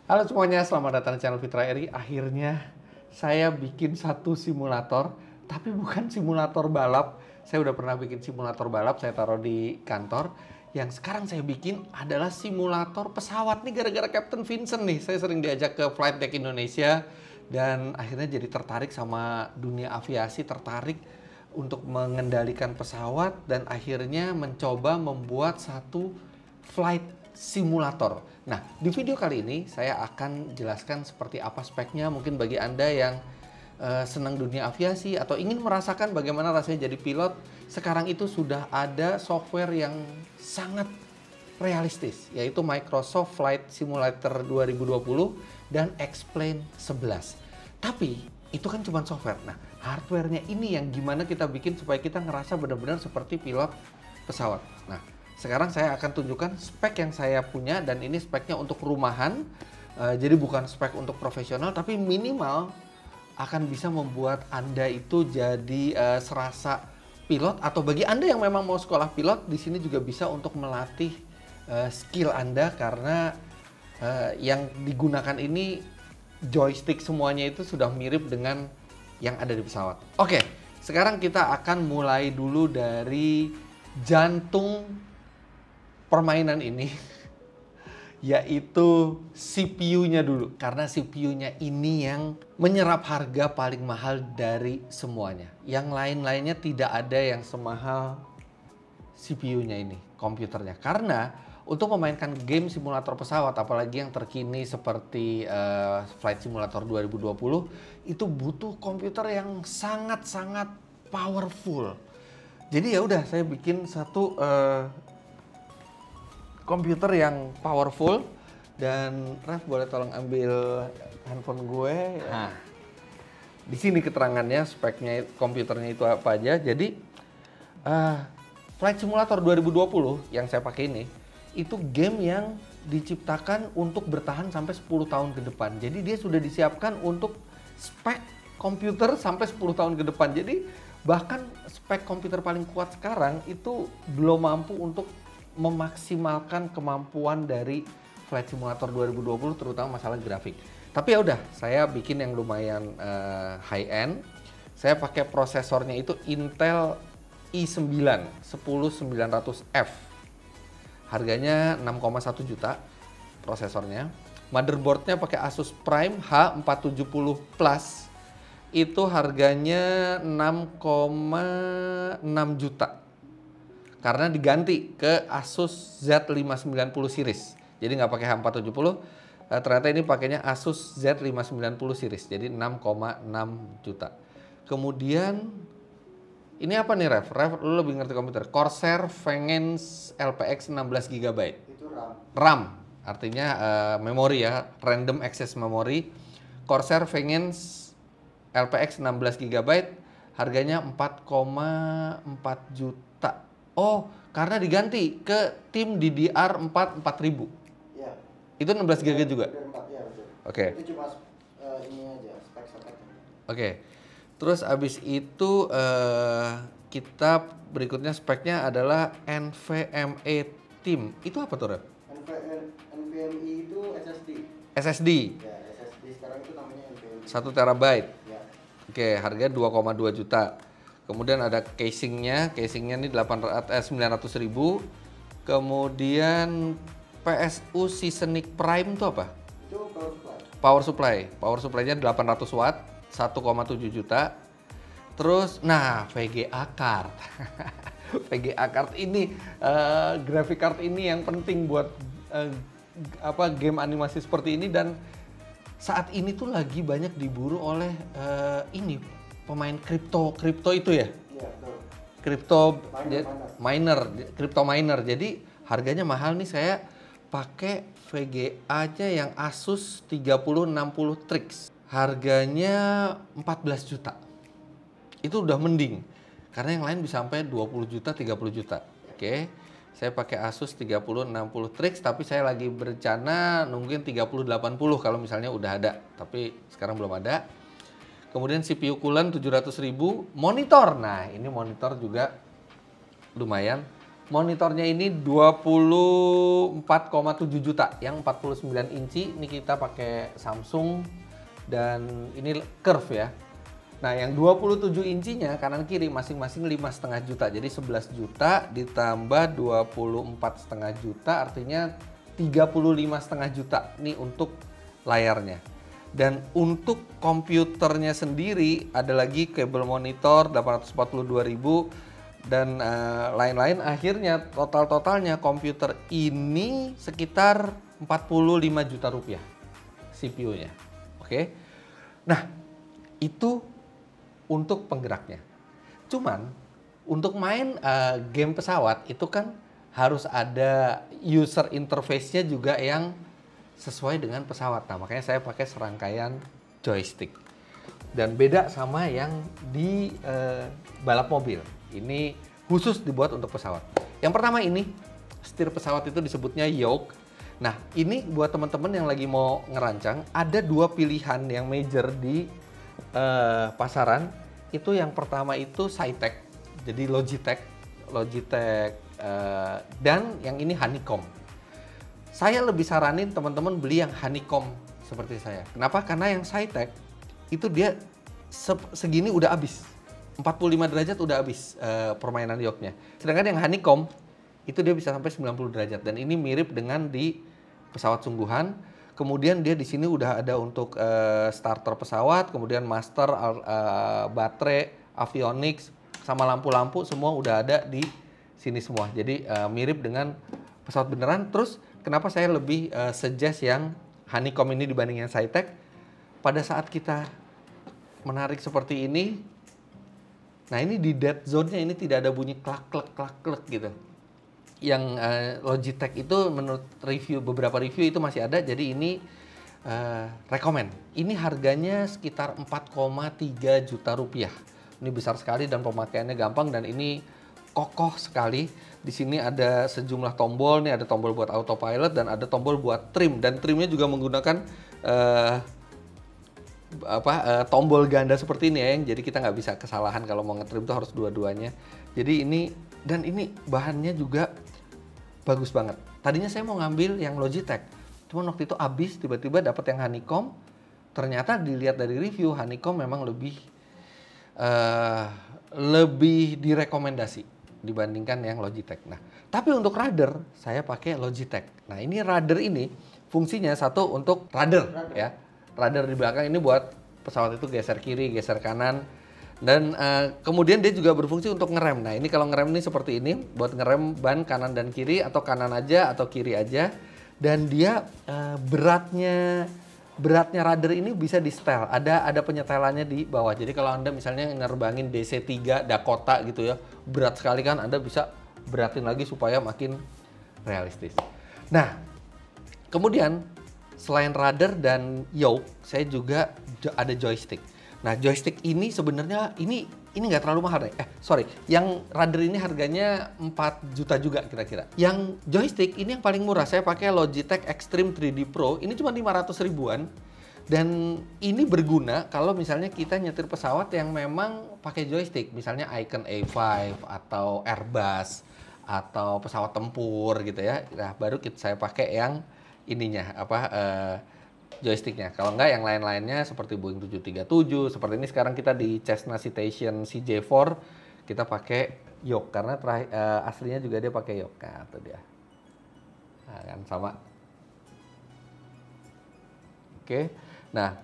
Halo semuanya, selamat datang di channel Fitra Eri. Akhirnya saya bikin satu simulator, tapi bukan simulator balap. Saya udah pernah bikin simulator balap, saya taruh di kantor. Yang sekarang saya bikin adalah simulator pesawat nih, gara-gara Captain Vincent nih. Saya sering diajak ke Flight Deck Indonesia dan akhirnya jadi tertarik sama dunia aviasi, tertarik untuk mengendalikan pesawat dan akhirnya mencoba membuat satu flight simulator. Nah, di video kali ini saya akan jelaskan seperti apa speknya. Mungkin bagi Anda yang senang dunia aviasi atau ingin merasakan bagaimana rasanya jadi pilot, sekarang itu sudah ada software yang sangat realistis, yaitu Microsoft Flight Simulator 2020 dan X-Plane 11. Tapi itu kan cuma software. Nah, hardware-nya ini yang gimana kita bikin supaya kita ngerasa benar-benar seperti pilot pesawat. Nah, sekarang saya akan tunjukkan spek yang saya punya dan ini speknya untuk rumahan. Jadi bukan spek untuk profesional, tapi minimal akan bisa membuat Anda itu jadi serasa pilot, atau bagi Anda yang memang mau sekolah pilot, di sini juga bisa untuk melatih skill Anda karena yang digunakan ini joystick semuanya itu sudah mirip dengan yang ada di pesawat. Oke, sekarang kita akan mulai dulu dari jantung permainan ini, yaitu CPU-nya dulu. Karena CPU-nya ini yang menyerap harga paling mahal dari semuanya. Yang lain-lainnya tidak ada yang semahal CPU-nya ini, komputernya. Karena untuk memainkan game simulator pesawat, apalagi yang terkini seperti Flight Simulator 2020, itu butuh komputer yang sangat-sangat powerful. Jadi ya udah, saya bikin satu komputer yang powerful. Dan Raf, boleh tolong ambil handphone gue. Nah, di sini keterangannya, speknya, komputernya itu apa aja. Jadi Flight Simulator 2020 yang saya pakai ini, itu game yang diciptakan untuk bertahan sampai 10 tahun ke depan. Jadi dia sudah disiapkan untuk spek komputer sampai 10 tahun ke depan. Jadi bahkan spek komputer paling kuat sekarang itu belum mampu untuk memaksimalkan kemampuan dari Flight Simulator 2020, terutama masalah grafik. Tapi ya udah, saya bikin yang lumayan high end. Saya pakai prosesornya itu Intel i9 10900F. Harganya 6,1 juta prosesornya. Motherboardnya pakai Asus Prime H470 Plus. Itu harganya 6,6 juta. Karena diganti ke Asus Z590 series. Jadi nggak pakai H470. Ternyata ini pakainya Asus Z590 series. Jadi 6,6 juta. Kemudian ini apa nih, Ref? Ref, lu lebih ngerti komputer. Corsair Vengeance LPX 16 GB. Itu RAM. RAM, artinya memori ya, random access memory. Corsair Vengeance LPX 16 GB, harganya 4,4 juta. Oh, karena diganti ke tim DDR4 4000. Ya. Itu 16 GB juga? Ya, betul. Oke. Itu cuma ini aja, spek-speknya. Oke. Terus abis itu kita berikutnya speknya adalah NVMe Team. Itu apa tuh, Rep? NVMe itu SSD. SSD. Ya, SSD sekarang itu namanya NVMe. 1 terabyte. Ya. Oke, harga 2,2 juta. Kemudian ada casingnya ini 900 ribu. Kemudian PSU Seasonic Prime itu apa? Itu power supply. Power supply-nya 800 watt, 1,7 juta. Terus, nah, VGA card. VGA card ini, graphic card ini yang penting buat game animasi seperti ini, dan saat ini tuh lagi banyak diburu oleh ini pemain kripto itu ya. Iya, betul. Kripto Miner. miner. Jadi harganya mahal nih, saya pakai VGA-nya yang Asus 3060 Trix. Harganya 14 juta. Itu udah mending. Karena yang lain bisa sampai 20 juta, 30 juta. Oke. Saya pakai Asus 3060 Trix, tapi saya lagi berencana nungguin 3080 kalau misalnya udah ada. Tapi sekarang belum ada. Kemudian CPU coolant 700 ribu. Monitor. Nah, ini monitor juga lumayan. Monitornya ini 24,7 juta, yang 49 inci. Ini kita pakai Samsung dan ini curve ya. Nah, yang 27 incinya kanan kiri masing-masing 5,5 juta. Jadi 11 juta ditambah 24,5 juta artinya 35,5 juta nih untuk layarnya. Dan untuk komputernya sendiri ada lagi kabel monitor 842.000 dan lain-lain. Akhirnya totalnya komputer ini sekitar 45 juta rupiah CPU-nya. Oke. Nah, itu untuk penggeraknya. Cuman untuk main game pesawat itu kan harus ada user interface-nya juga yang sesuai dengan pesawat. Nah, makanya saya pakai serangkaian joystick. Dan beda sama yang di balap mobil. Ini khusus dibuat untuk pesawat. Yang pertama ini, setir pesawat itu disebutnya yoke. Nah, ini buat teman-teman yang lagi mau ngerancang, ada dua pilihan yang major di pasaran. Itu yang pertama itu Cytec, jadi Logitech, dan yang ini Honeycomb. Saya lebih saranin teman-teman beli yang Honeycomb seperti saya. Kenapa? Karena yang Cytec itu dia segini udah habis, 45 derajat udah habis permainan yoke-nya. Sedangkan yang Honeycomb itu dia bisa sampai 90 derajat dan ini mirip dengan di pesawat sungguhan. Kemudian dia di sini udah ada untuk starter pesawat, kemudian master, baterai, avionics, sama lampu-lampu semua udah ada di sini semua. Jadi mirip dengan pesawat beneran. Terus kenapa saya lebih suggest yang Honeycomb ini dibanding yang Cytec? Pada saat kita menarik seperti ini, nah ini di dead zone-nya ini tidak ada bunyi klak-klek gitu. Yang Logitech itu menurut beberapa review itu masih ada, jadi ini rekomen. Ini harganya sekitar 4,3 juta rupiah. Ini besar sekali dan pemakaiannya gampang dan ini kokoh sekali. Di sini ada sejumlah tombol, nih ada tombol buat autopilot dan ada tombol buat trim, dan trimnya juga menggunakan tombol ganda seperti ini ya, jadi kita nggak bisa kesalahan kalau mau ngetrim tuh harus dua-duanya. Jadi ini, dan ini bahannya juga bagus banget. Tadinya saya mau ngambil yang Logitech, cuman waktu itu habis, tiba-tiba dapat yang Honeycomb. Ternyata dilihat dari review, Honeycomb memang lebih direkomendasi dibandingkan yang Logitech. Nah, tapi untuk rudder saya pakai Logitech. Nah, ini rudder ini fungsinya satu untuk rudder ya. Rudder di belakang ini buat pesawat itu geser kiri, geser kanan. Dan kemudian dia juga berfungsi untuk ngerem. Nah, ini kalau ngerem ini seperti ini, buat ngerem ban kanan dan kiri, atau kanan aja atau kiri aja. Dan dia beratnya rudder ini bisa di setel. Ada penyetelannya di bawah. Jadi kalau Anda misalnya nerbangin DC-3 Dakota gitu ya, berat sekali kan, Anda bisa beratin lagi supaya makin realistis. Nah, kemudian selain rudder dan yoke, saya juga ada joystick. Nah, joystick ini sebenarnya ini nggak terlalu mahal deh. Yang rudder ini harganya 4 juta juga kira-kira. Yang joystick ini yang paling murah. Saya pakai Logitech Extreme 3D Pro. Ini cuma 500 ribuan. Dan ini berguna kalau misalnya kita nyetir pesawat yang memang pakai joystick. Misalnya Icon A5 atau Airbus atau pesawat tempur gitu ya. Nah, baru saya pakai yang ininya joysticknya. Kalau enggak yang lain-lainnya seperti Boeing 737, seperti ini sekarang kita di Cessna Citation CJ4 kita pakai yoke karena aslinya juga dia pakai yoke. Nah, itu dia. Nah, kan sama. Oke. Nah,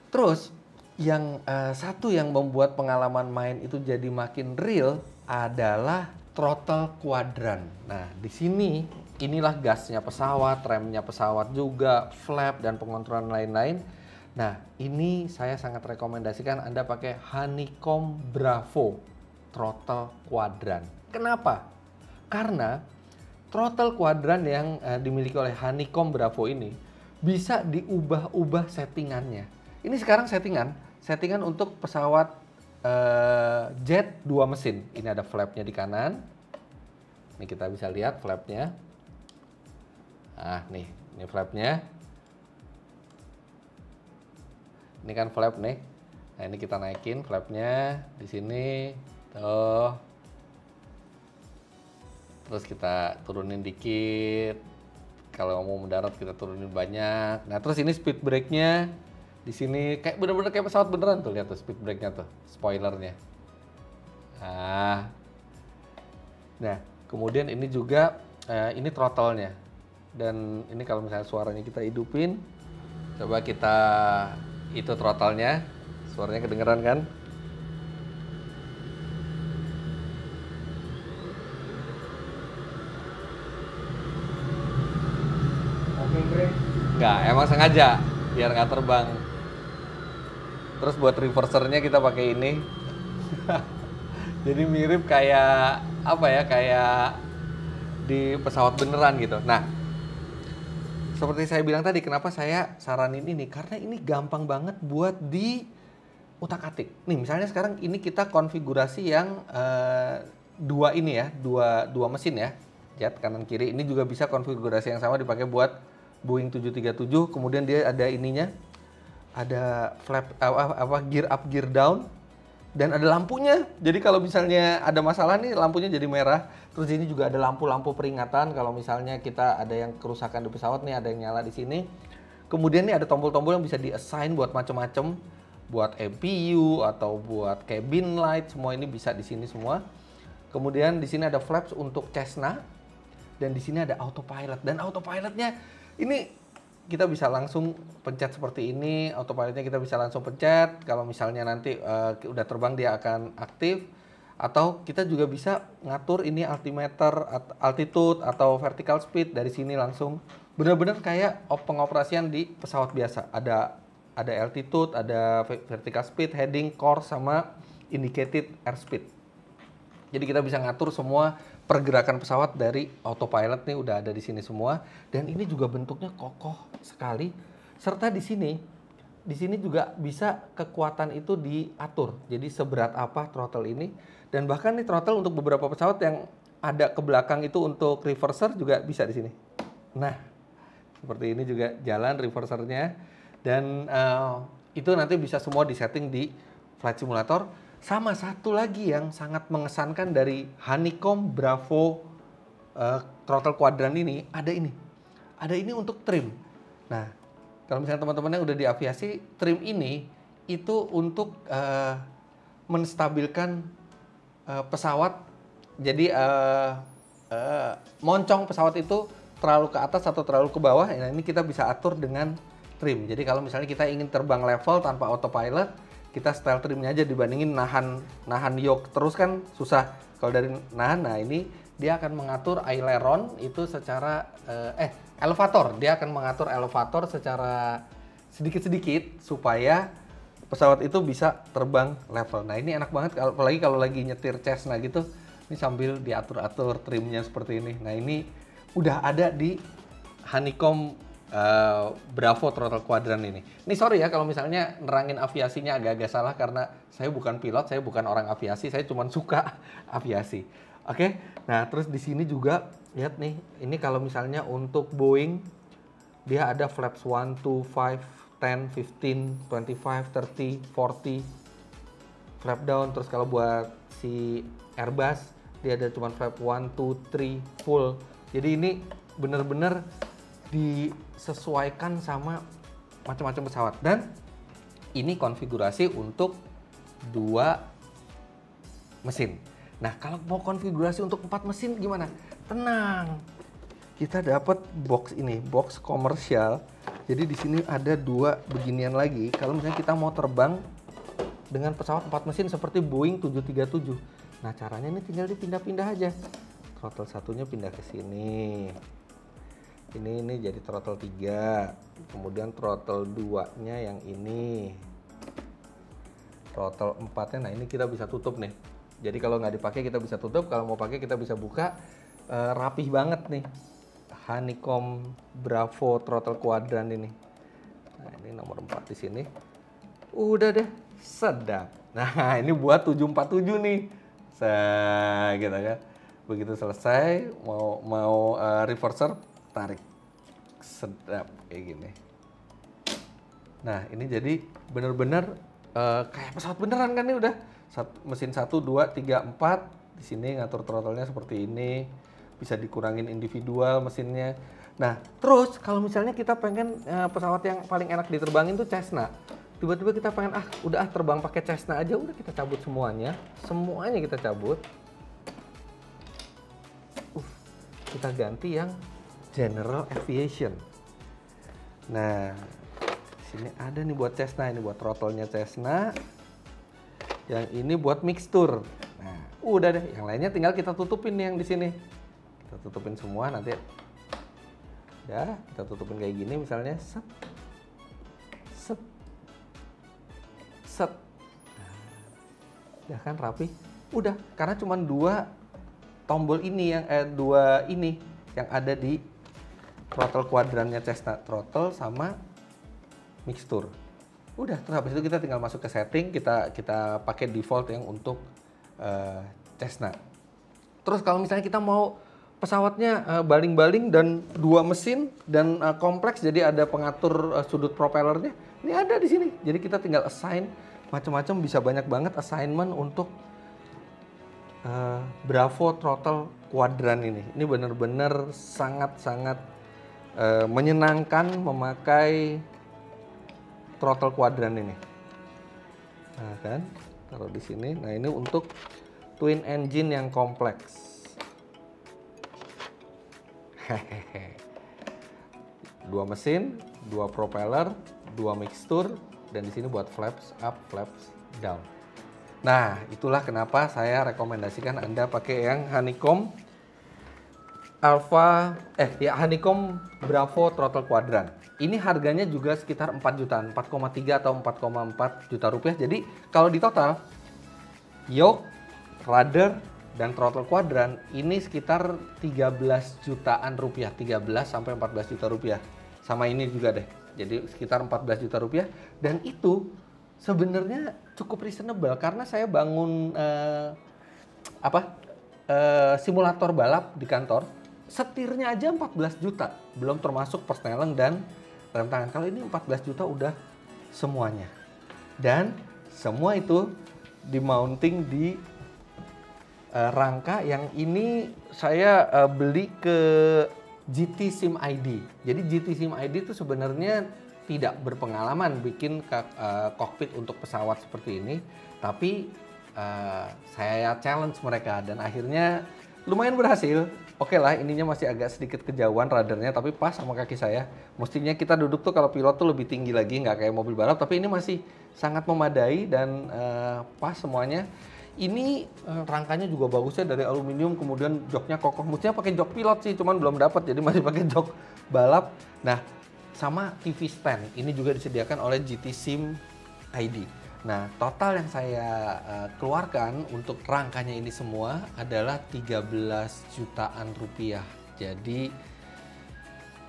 terus yang satu yang membuat pengalaman main itu jadi makin real adalah throttle quadrant. Nah, di sini inilah gasnya pesawat, remnya pesawat juga, flap dan pengontrolan lain-lain. Nah, ini saya sangat rekomendasikan Anda pakai Honeycomb Bravo throttle quadrant. Kenapa? Karena throttle quadrant yang dimiliki oleh Honeycomb Bravo ini bisa diubah-ubah settingannya. Ini sekarang settingan untuk pesawat jet 2 mesin. Ini ada flapnya di kanan. Ini kita bisa lihat flapnya. Nah, ini flapnya. Ini kan flap nih. Nah, ini kita naikin flapnya di sini. Tuh. terus kita turunin dikit. Kalau mau mendarat kita turunin banyak. Nah, terus ini speed brake-nya di sini kayak bener-bener kayak pesawat beneran tuh, lihat tuh speed brake-nya tuh, spoilernya. Nah, kemudian ini juga ini throttle-nya. Dan ini kalau misalnya suaranya kita hidupin, coba kita itu throttle-nya, suaranya kedengeran kan? Nggak, emang sengaja biar nggak terbang. Terus buat reversernya kita pakai ini. Jadi mirip kayak apa ya, kayak di pesawat beneran gitu. Nah, seperti saya bilang tadi, kenapa saya saranin ini? Karena ini gampang banget buat di utak-atik. Nih, misalnya sekarang ini kita konfigurasi yang dua ini ya, dua mesin ya, jet kanan kiri. Ini juga bisa konfigurasi yang sama dipakai buat Boeing 737. Kemudian dia ada ininya, ada flap gear up, gear down, dan ada lampunya. Jadi kalau misalnya ada masalah nih, lampunya jadi merah. Terus ini juga ada lampu-lampu peringatan kalau misalnya kita ada yang kerusakan di pesawat nih, ada yang nyala di sini. Kemudian nih ada tombol-tombol yang bisa di-assign buat macam-macam, buat MPU atau buat cabin light, semua ini bisa di sini semua. Kemudian di sini ada flaps untuk Cessna, dan di sini ada autopilot. Dan autopilotnya ini kita bisa langsung pencet seperti ini, autopilotnya kita bisa langsung pencet. Kalau misalnya nanti udah terbang dia akan aktif. Atau kita juga bisa ngatur ini altimeter, altitude atau vertical speed dari sini langsung. Benar-benar kayak pengoperasian di pesawat biasa. Ada altitude, ada vertical speed, heading, course, sama indicated airspeed. Jadi kita bisa ngatur semua pergerakan pesawat dari autopilot nih, udah ada di sini semua. Dan ini juga bentuknya kokoh sekali. Serta di sini juga bisa kekuatan itu diatur. Jadi seberat apa throttle ini. Dan bahkan nih throttle untuk beberapa pesawat yang ada ke belakang itu untuk reverser juga bisa di sini. Nah, seperti ini juga jalan reversernya. Dan itu nanti bisa semua disetting di flight simulator. Sama satu lagi yang sangat mengesankan dari Honeycomb Bravo throttle quadrant ini, ada ini. Ada ini untuk trim. Nah, kalau misalnya teman-teman yang udah di aviasi, trim ini itu untuk menstabilkan pesawat. Jadi moncong pesawat itu terlalu ke atas atau terlalu ke bawah. Nah, ini kita bisa atur dengan trim. Jadi kalau misalnya kita ingin terbang level tanpa autopilot, kita style trimnya aja dibandingin nahan yoke terus kan susah. Kalau dari nahan, nah ini dia akan mengatur aileron itu secara elevator. Dia akan mengatur elevator secara sedikit-sedikit supaya pesawat itu bisa terbang level. Nah ini enak banget, apalagi kalau lagi nyetir Cessna gitu. Ini sambil diatur-atur trimnya seperti ini. Nah ini udah ada di Honeycomb Bravo throttle quadrant ini. Ini sorry ya kalau misalnya nerangin aviasinya agak-agak salah karena saya bukan pilot, saya bukan orang aviasi, saya cuma suka aviasi. Oke. Nah, terus di sini juga lihat nih, ini kalau misalnya untuk Boeing dia ada flaps 1, 2, 5, 10, 15, 25, 30, 40 flap down. Terus kalau buat si Airbus dia ada cuma flap 1, 2, 3 full. Jadi ini bener-bener disesuaikan sama macam-macam pesawat. Dan ini konfigurasi untuk 2 mesin. Nah, kalau mau konfigurasi untuk 4 mesin gimana? Tenang. Kita dapat box ini, box komersial. Jadi di sini ada 2 beginian lagi. Kalau misalnya kita mau terbang dengan pesawat 4 mesin seperti Boeing 737. Nah, caranya ini tinggal dipindah-pindah aja. Throttle satunya pindah ke sini. Ini jadi throttle 3, kemudian throttle 2-nya yang ini, throttle 4-nya, nah ini kita bisa tutup nih. Jadi kalau nggak dipakai kita bisa tutup, kalau mau pakai kita bisa buka. Rapih banget nih Honeycomb Bravo throttle quadrant ini. Nah ini nomor 4 di sini. Udah deh, sedap. Nah ini buat 747 nih. Gitu kan. Begitu selesai, mau reverser, tarik, sedap kayak gini. Nah ini jadi bener-bener kayak pesawat beneran kan, ini udah mesin 1, 2, 3, 4 di sini ngatur throttle-nya seperti ini. bisa dikurangin individual mesinnya. Nah, terus kalau misalnya kita pengen pesawat yang paling enak diterbangin tuh Cessna. Tiba-tiba kita pengen udah terbang pakai Cessna aja, udah kita cabut semuanya kita cabut. Kita ganti yang General Aviation. Nah, sini ada nih buat Cessna, ini buat throttle-nya Cessna. Yang ini buat mixture. Nah, udah deh, yang lainnya tinggal kita tutupin nih yang di sini. Kita tutupin semua nanti. Ya, kita tutupin kayak gini misalnya, set. Set. Set. Nah, udah kan rapi. Udah, karena cuma dua tombol ini yang dua ini yang ada di throttle kuadrannya Cessna, throttle sama mixture. Udah, terus habis itu kita tinggal masuk ke setting, kita pakai default yang untuk Cessna. Terus kalau misalnya kita mau pesawatnya baling-baling dan dua mesin dan kompleks, jadi ada pengatur sudut propellernya, ini ada di sini. Jadi kita tinggal assign macam-macam, bisa banyak banget assignment untuk Bravo throttle quadrant ini. Ini benar-benar sangat-sangat menyenangkan memakai throttle quadrant ini. Nah kan, taruh di sini. Nah ini untuk twin engine yang kompleks. Hehehe. Dua mesin, dua propeller, dua mixture, dan di sini buat flaps up, flaps down. Nah, itulah kenapa saya rekomendasikan Anda pakai yang Honeycomb Honeycomb Bravo throttle quadrant. Ini harganya juga sekitar 4 jutaan, 4,3 atau 4,4 juta rupiah. Jadi kalau di total, yoke, rudder, dan throttle quadrant ini sekitar 13 jutaan rupiah, 13 sampai 14 juta rupiah. Sama ini juga deh. Jadi sekitar 14 juta rupiah, dan itu sebenarnya cukup reasonable karena saya bangun simulator balap di kantor, setirnya aja 14 juta, belum termasuk persneling dan rem tangan. Kalau ini 14 juta udah semuanya. Dan semua itu di-mounting di rangka yang ini saya beli ke GT Sim ID. Jadi GT Sim ID itu sebenarnya tidak berpengalaman bikin kokpit untuk pesawat seperti ini, tapi saya challenge mereka dan akhirnya lumayan berhasil. Oke lah, ininya masih agak sedikit kejauhan radarnya, tapi pas sama kaki saya. Mestinya kita duduk tuh kalau pilot tuh lebih tinggi lagi, nggak kayak mobil balap, tapi ini masih sangat memadai dan pas semuanya. Ini rangkanya juga bagusnya dari aluminium, kemudian joknya kokoh. Mestinya pakai jok pilot sih, cuman belum dapat, jadi masih pakai jok balap. Nah, sama TV stand, ini juga disediakan oleh GT Sim ID. Nah, total yang saya keluarkan untuk rangkanya ini semua adalah 13 jutaan rupiah. Jadi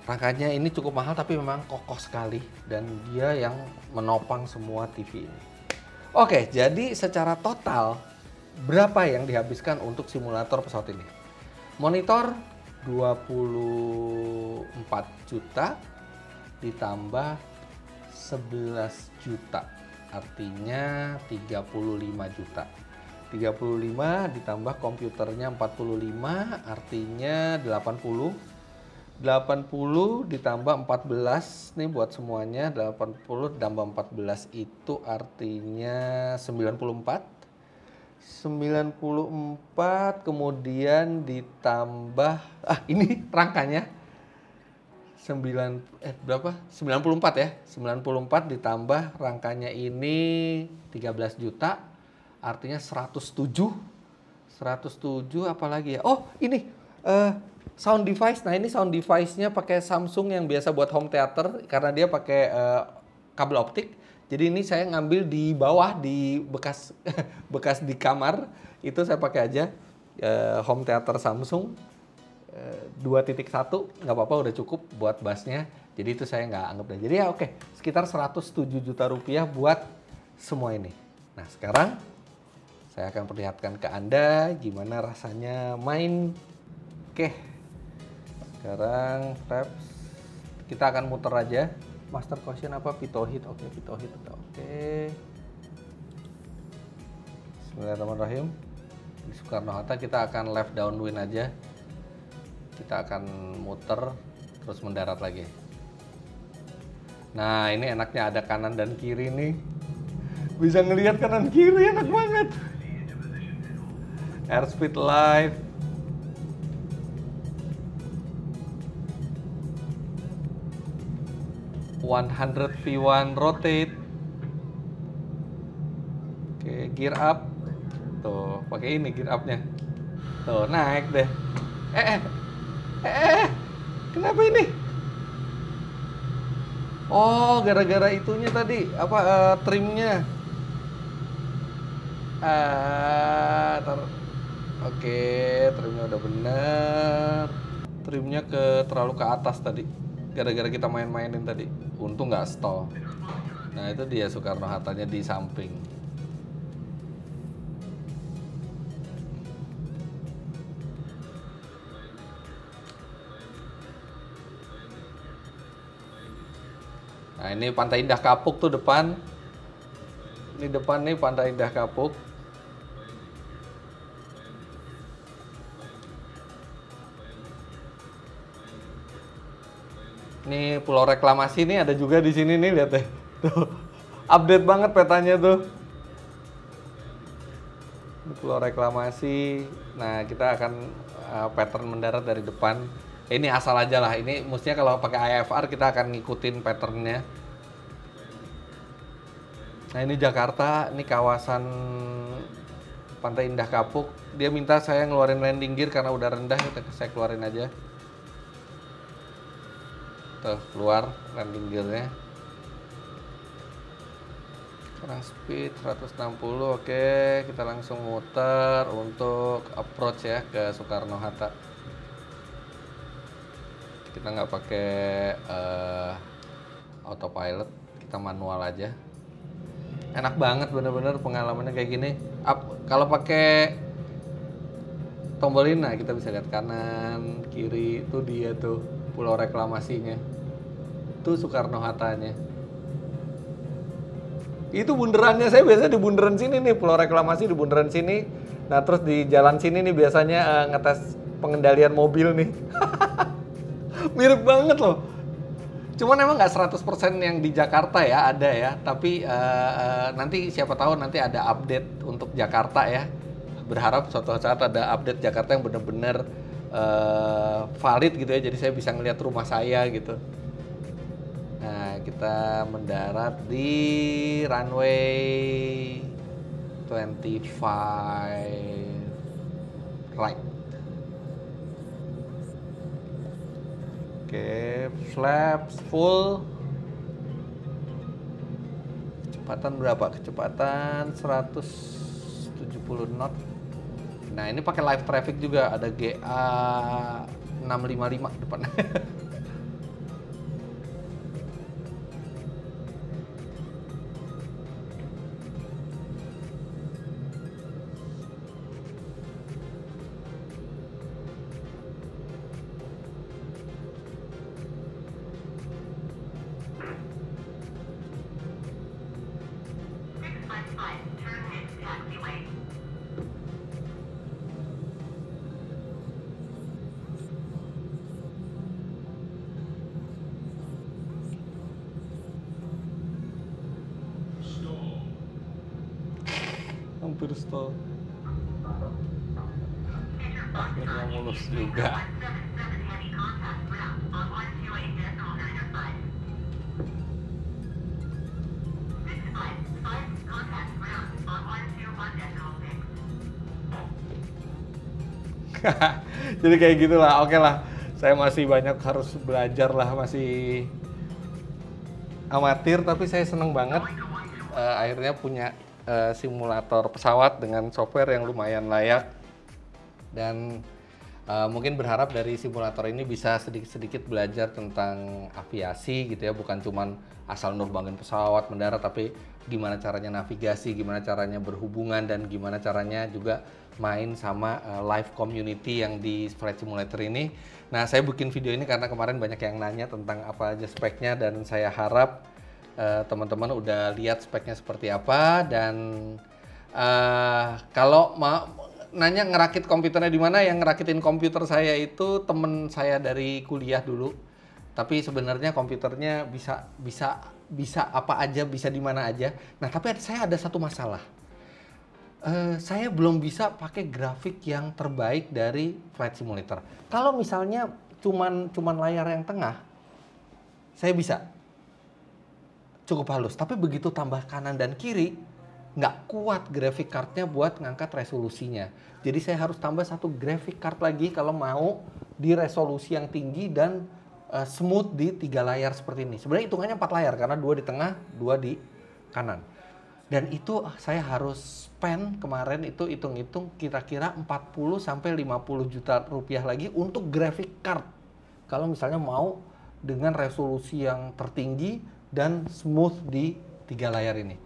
rangkanya ini cukup mahal tapi memang kokoh sekali dan dia yang menopang semua TV ini. Oke, jadi secara total berapa yang dihabiskan untuk simulator pesawat ini? Monitor 24 juta ditambah 11 juta. Artinya 35 juta. 35 ditambah komputernya 45 artinya 80. 80 ditambah 14 nih buat semuanya, 80 ditambah 14 itu artinya 94. 94 kemudian ditambah ini rangkanya 94 ya. 94 ditambah rangkanya ini 13 juta artinya 107. 107 apalagi ya? Oh, ini sound device. Nah, ini sound device-nya pakai Samsung yang biasa buat home theater karena dia pakai kabel optik. Jadi ini saya ngambil di bawah di bekas bekas di kamar itu saya pakai aja home theater Samsung 2.1 nggak apa-apa udah cukup buat bassnya. Jadi itu saya nggak anggap deh. Jadi ya oke, sekitar 107 juta rupiah buat semua ini. Nah sekarang saya akan perlihatkan ke Anda gimana rasanya main. Oke, sekarang flaps kita akan muter aja. Master caution apa? Pitohit. Oke, pitohit udah oke. Bismillahirrahmanirrahim. Di Soekarno Hatta kita akan left downwind aja. Kita akan muter terus mendarat lagi. Nah, ini enaknya ada kanan dan kiri nih. Bisa ngelihat kanan kiri, enak banget. Airspeed live. V1 rotate. Oke, gear up. Tuh, pakai ini gear up-nya. Tuh, naik deh. Kenapa ini? Oh, gara-gara itunya tadi, apa trimnya? Oke, trimnya udah bener. Trimnya terlalu ke atas tadi. Gara-gara kita main-mainin tadi. Untung nggak stall. Nah, itu dia Soekarno-Hattanya di samping. Nah, ini Pantai Indah Kapuk tuh depan. Ini depan nih Pantai Indah Kapuk. Ini Pulau Reklamasi nih ada juga di sini nih, lihat deh. Tuh. Update banget petanya tuh. Ini Pulau Reklamasi. Nah, kita akan pattern mendarat dari depan. Ini asal aja lah. Ini mestinya kalau pakai IFR kita akan ngikutin patternnya. Nah, ini Jakarta, ini kawasan Pantai Indah Kapuk. Dia minta saya ngeluarin landing gear karena udah rendah, saya keluarin aja. Tuh, keluar landing gearnya. Current speed 160, oke. Kita langsung muter untuk approach ya ke Soekarno-Hatta. Kita nggak pakai autopilot, kita manual aja. Enak banget bener-bener pengalamannya kayak gini. Kalau pakai tombol ini, nah kita bisa lihat kanan, kiri, itu dia tuh Pulau Reklamasinya. Itu Soekarno-Hattanya. Itu bunderannya, saya biasanya di bunderan sini nih, Pulau Reklamasi di bunderan sini. Nah, terus di jalan sini nih biasanya ngetes pengendalian mobil nih. Mirip banget loh. Cuman emang nggak 100% yang di Jakarta ya, ada ya. Tapi nanti siapa tahu nanti ada update untuk Jakarta ya. Berharap suatu saat ada update Jakarta yang bener-bener valid gitu ya. Jadi saya bisa ngeliat rumah saya gitu. Nah, kita mendarat di runway 25 right. Oke, flaps full. Kecepatan berapa? Kecepatan 170 knot. Nah, ini pakai live traffic juga, ada GA 655 depan. Hampir stall. Akhirnya mulus juga. Jadi kayak gitulah, oke lah. Saya masih banyak harus belajar lah, masih amatir, tapi saya seneng banget akhirnya punya simulator pesawat dengan software yang lumayan layak. Dan mungkin berharap dari simulator ini bisa sedikit-sedikit belajar tentang aviasi gitu ya, bukan cuman asal nerbangin pesawat mendarat, tapi gimana caranya navigasi, gimana caranya berhubungan, dan gimana caranya juga main sama live community yang di Flight Simulator ini. Nah, saya bikin video ini karena kemarin banyak yang nanya tentang apa aja speknya, dan saya harap teman-teman udah lihat speknya seperti apa. Dan kalau nanya ngerakit komputernya di mana. Yang ngerakitin komputer saya itu temen saya dari kuliah dulu. Tapi sebenarnya komputernya bisa apa aja, bisa di mana aja. Nah, tapi saya ada satu masalah. Saya belum bisa pakai grafik yang terbaik dari Flight Simulator. Kalau misalnya cuman layar yang tengah, saya bisa cukup halus. Tapi begitu tambah kanan dan kiri, nggak kuat graphic cardnya buat ngangkat resolusinya. Jadi saya harus tambah satu graphic card lagi kalau mau di resolusi yang tinggi dan smooth di 3 layar seperti ini. Sebenarnya hitungannya 4 layar karena 2 di tengah, 2 di kanan. Dan itu saya harus spend kemarin itu hitung-hitung kira-kira 40 sampai 50 juta rupiah lagi untuk graphic card. Kalau misalnya mau dengan resolusi yang tertinggi dan smooth di 3 layar ini.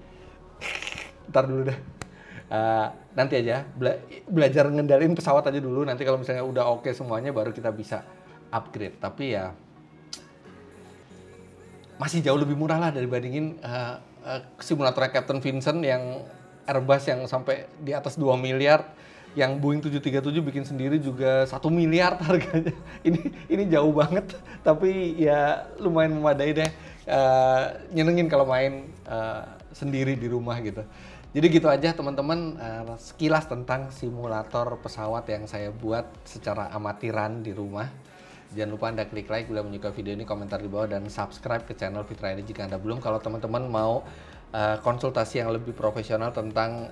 Ntar dulu deh. Nanti aja belajar ngendalin pesawat aja dulu. Nanti kalau misalnya udah oke semuanya baru kita bisa upgrade. Tapi ya masih jauh lebih murah lah dibandingin simulator Captain Vincent yang Airbus yang sampai di atas 2 miliar, yang Boeing 737 bikin sendiri juga 1 miliar harganya. Ini jauh banget, tapi ya lumayan memadai deh. Nyenengin kalau main sendiri di rumah gitu. Jadi gitu aja teman-teman, sekilas tentang simulator pesawat yang saya buat secara amatiran di rumah. Jangan lupa Anda klik like bila menyukai video ini, komentar di bawah, dan subscribe ke channel Fitra ID jika Anda belum. Kalau teman-teman mau konsultasi yang lebih profesional tentang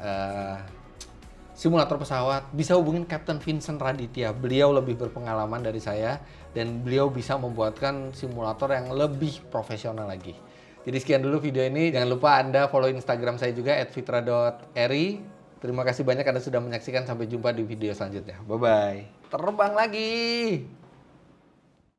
simulator pesawat, bisa hubungin Captain Vincent Raditya. Beliau lebih berpengalaman dari saya dan beliau bisa membuatkan simulator yang lebih profesional lagi. Jadi sekian dulu video ini. Jangan lupa Anda follow Instagram saya juga @fitra.eri. Terima kasih banyak Anda sudah menyaksikan. Sampai jumpa di video selanjutnya. Bye-bye. Terbang lagi!